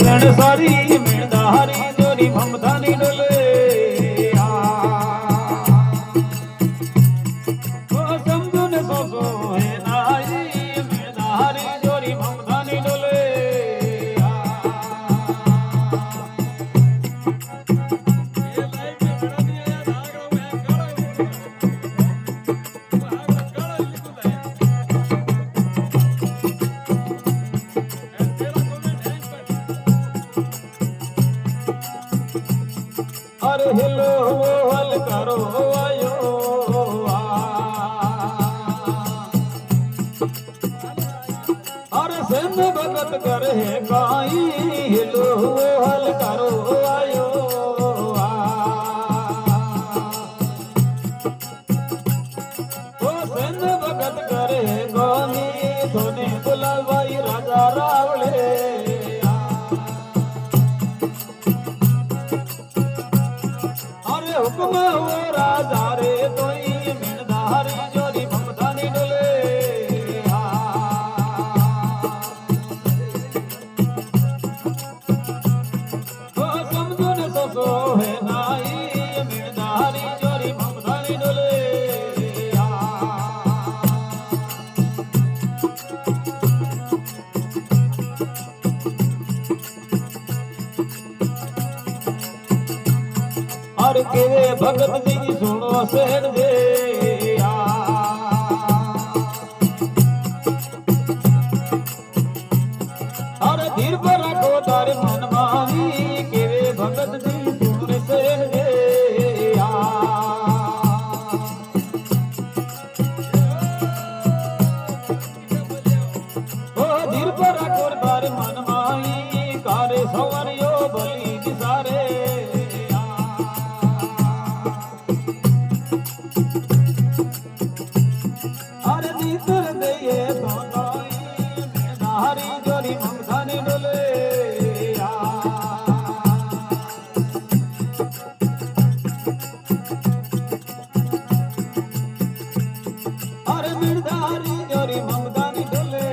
વેણ સારી મેણધારી જોરી મમતાની ડોલે સમજો ને સોસો હે નાઈ મેણધારી જોરી મમતાની ડોલે અરે હેલો હલ કરો આયો અરે સેન ભગત કરે કાઈ હેલો હલ કરો આયો ઓ સેન ભગત કરે ગામી તોને બોલાવાઈ રાજા રાવળે હુકમ હો રાજા રે તોઈ મેણધારી જોરી મમતાની ડોલે ઓ સમજો ને સોસો હે નાઈ મેણધારી જોરી મમતાની ડોલે અરે કેવે ભગતજી સુણો શેર દે અરે ધીર પર રાખો તારે મન માવી કેવે ભગતજી સુણો શેર દે ઓ ધીર પર રાખો તારે મન માવી કારે સવારિયો ભલી દિસારે મમતાની ડોલે અરે મેણધારી જોરી મમતાની ડોલે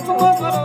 હુકમ કરો